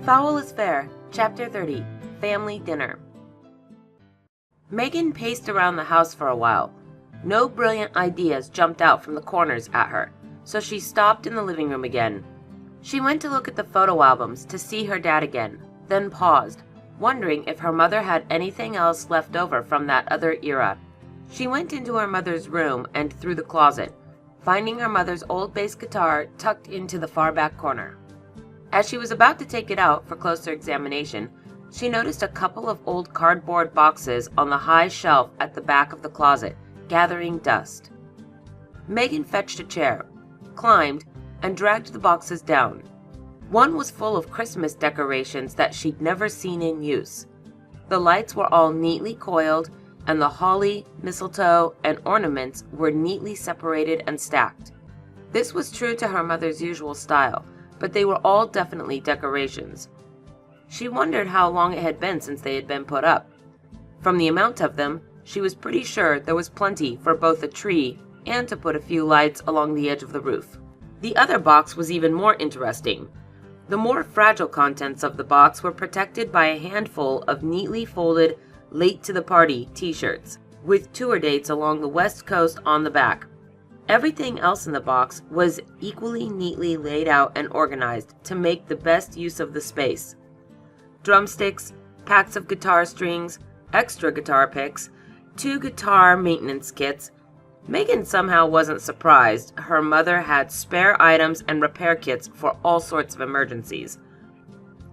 Foul is Fair, Chapter 30, Family Dinner. Megan paced around the house for a while. No brilliant ideas jumped out from the corners at her, so she stopped in the living room again. She went to look at the photo albums to see her dad again, then paused, wondering if her mother had anything else left over from that other era. She went into her mother's room and through the closet, finding her mother's old bass guitar tucked into the far back corner. As she was about to take it out for closer examination, she noticed a couple of old cardboard boxes on the high shelf at the back of the closet, gathering dust. Megan fetched a chair, climbed, and dragged the boxes down. One was full of Christmas decorations that she'd never seen in use. The lights were all neatly coiled, and the holly, mistletoe, and ornaments were neatly separated and stacked. This was true to her mother's usual style, but they were all definitely decorations. She wondered how long it had been since they had been put up. From the amount of them, she was pretty sure there was plenty for both a tree and to put a few lights along the edge of the roof. The other box was even more interesting. The more fragile contents of the box were protected by a handful of neatly folded Late to the Party t-shirts, with tour dates along the West Coast on the back. Everything else in the box was equally neatly laid out and organized to make the best use of the space. Drumsticks, packs of guitar strings, extra guitar picks, 2 guitar maintenance kits. Megan somehow wasn't surprised her mother had spare items and repair kits for all sorts of emergencies.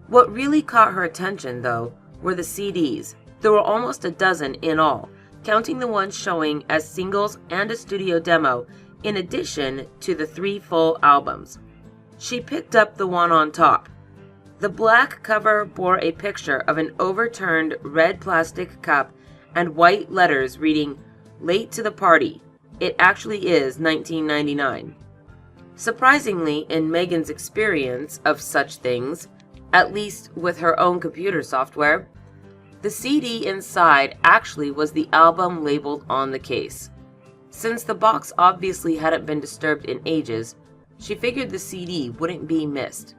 What really caught her attention, though, were the CDs. There were almost a dozen in all, counting the ones showing as singles and a studio demo, in addition to the 3 full albums. She picked up the one on top. The black cover bore a picture of an overturned red plastic cup and white letters reading, "Late to the Party. It actually is 1999. Surprisingly, in Megan's experience of such things, at least with her own computer software, the CD inside actually was the album labeled on the case. Since the box obviously hadn't been disturbed in ages, she figured the CD wouldn't be missed.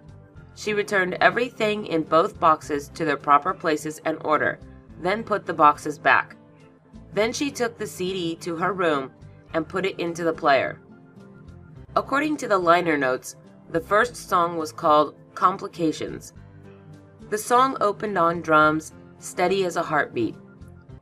She returned everything in both boxes to their proper places and order, then put the boxes back. Then she took the CD to her room and put it into the player. According to the liner notes, the first song was called Complications. The song opened on drums, steady as a heartbeat.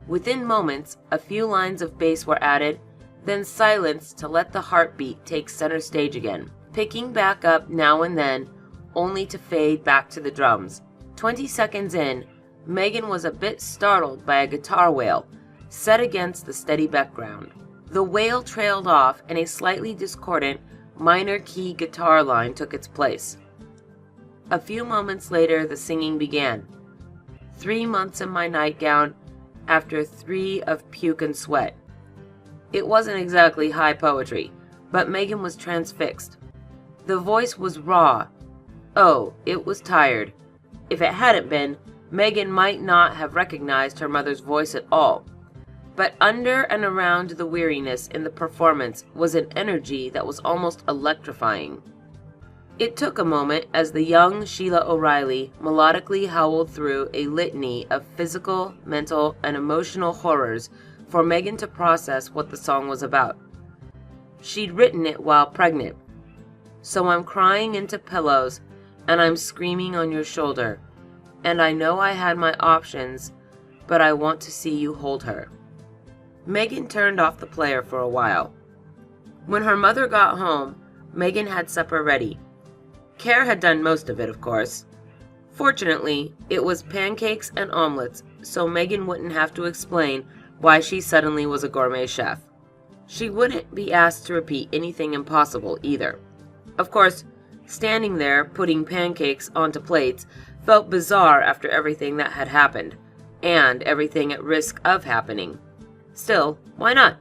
Within moments, a few lines of bass were added, then silence to let the heartbeat take center stage again, picking back up now and then, only to fade back to the drums. 20 seconds in, Megan was a bit startled by a guitar wail, set against the steady background. The wail trailed off and a slightly discordant, minor key guitar line took its place. A few moments later, the singing began. 3 months in my nightgown, after 3 of puke and sweat. It wasn't exactly high poetry, but Megan was transfixed. The voice was raw. Oh, it was tired. If it hadn't been, Megan might not have recognized her mother's voice at all. But under and around the weariness in the performance was an energy that was almost electrifying. It took a moment as the young Sheila O'Reilly melodically howled through a litany of physical, mental, and emotional horrors for Megan to process what the song was about. She'd written it while pregnant. So I'm crying into pillows, and I'm screaming on your shoulder, and I know I had my options, but I want to see you hold her. Megan turned off the player for a while. When her mother got home, Megan had supper ready. Care had done most of it, of course. Fortunately, it was pancakes and omelets, so Megan wouldn't have to explain why she suddenly was a gourmet chef. She wouldn't be asked to repeat anything impossible either. Of course, standing there putting pancakes onto plates felt bizarre after everything that had happened, and everything at risk of happening. Still, why not?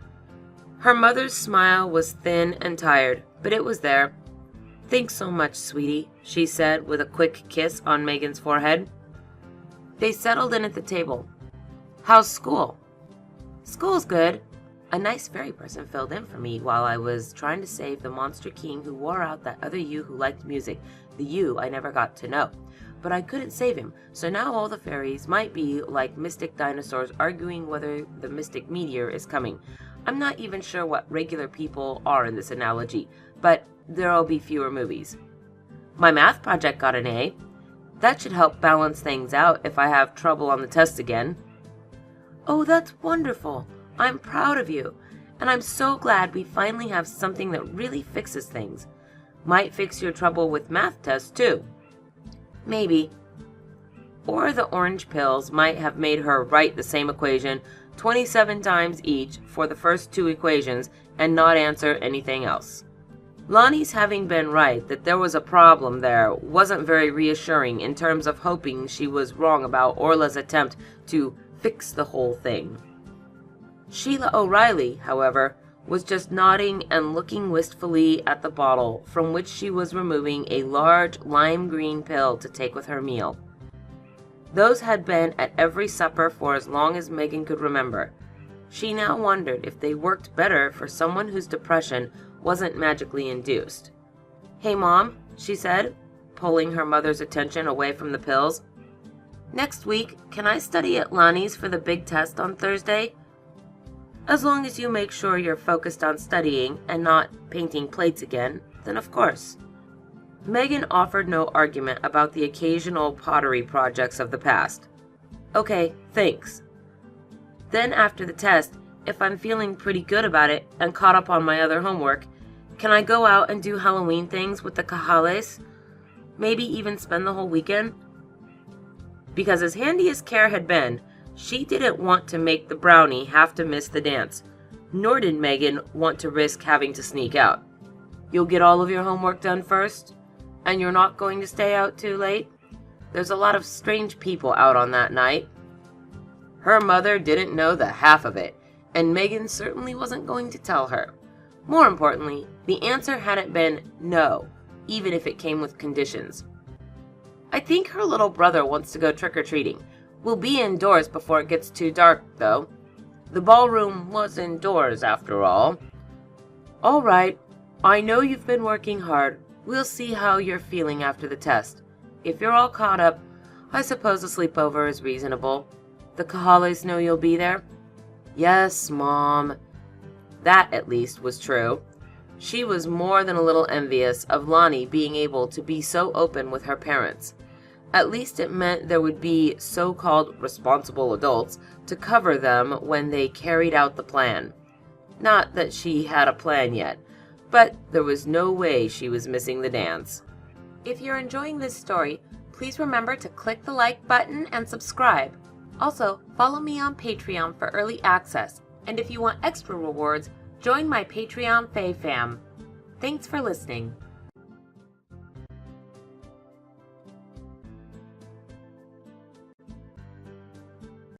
Her mother's smile was thin and tired, but it was there. "Thanks so much, sweetie," she said with a quick kiss on Megan's forehead. They settled in at the table. "How's school?" "School's good. A nice fairy person filled in for me while I was trying to save the monster king who wore out that other you who liked music, the you I never got to know. but I couldn't save him, so now all the fairies might be like mystic dinosaurs arguing whether the mystic meteor is coming. I'm not even sure what regular people are in this analogy, but there'll be fewer movies. My math project got an A. That should help balance things out if I have trouble on the test again. Oh, that's wonderful. I'm proud of you. And I'm so glad we finally have something that really fixes things. Might fix your trouble with math tests, too. Maybe. Or the orange pills might have made her write the same equation 27 times each for the first 2 equations and not answer anything else. Lonnie's having been right that there was a problem there wasn't very reassuring in terms of hoping she was wrong about Orla's attempt to fix the whole thing. Sheila O'Reilly, however, was just nodding and looking wistfully at the bottle from which she was removing a large lime green pill to take with her meal. Those had been at every supper for as long as Megan could remember. She now wondered if they worked better for someone whose depression wasn't magically induced. "Hey, Mom," she said, pulling her mother's attention away from the pills. "Next week, can I study at Lonnie's for the big test on Thursday?" "As long as you make sure you're focused on studying and not painting plates again, then of course." Megan offered no argument about the occasional pottery projects of the past. "Okay, thanks. Then after the test, if I'm feeling pretty good about it and caught up on my other homework, can I go out and do Halloween things with the Cajales? Maybe even spend the whole weekend?" Because as handy as Care had been, she didn't want to make the brownie have to miss the dance, nor did Megan want to risk having to sneak out. "You'll get all of your homework done first? And you're not going to stay out too late? There's a lot of strange people out on that night." Her mother didn't know the half of it, and Megan certainly wasn't going to tell her. More importantly, the answer hadn't been no, even if it came with conditions. "I think her little brother wants to go trick-or-treating. We'll be indoors before it gets too dark, though. The ballroom was indoors, after all." "All right. I know you've been working hard. We'll see how you're feeling after the test. If you're all caught up, I suppose a sleepover is reasonable. The Cajales know you'll be there?" "Yes, Mom." That, at least, was true. She was more than a little envious of Lonnie being able to be so open with her parents. At least it meant there would be so-called responsible adults to cover them when they carried out the plan. Not that she had a plan yet, but there was no way she was missing the dance. If you're enjoying this story, please remember to click the like button and subscribe. Also, follow me on Patreon for early access, and if you want extra rewards, join my Patreon Fae Fam. Thanks for listening.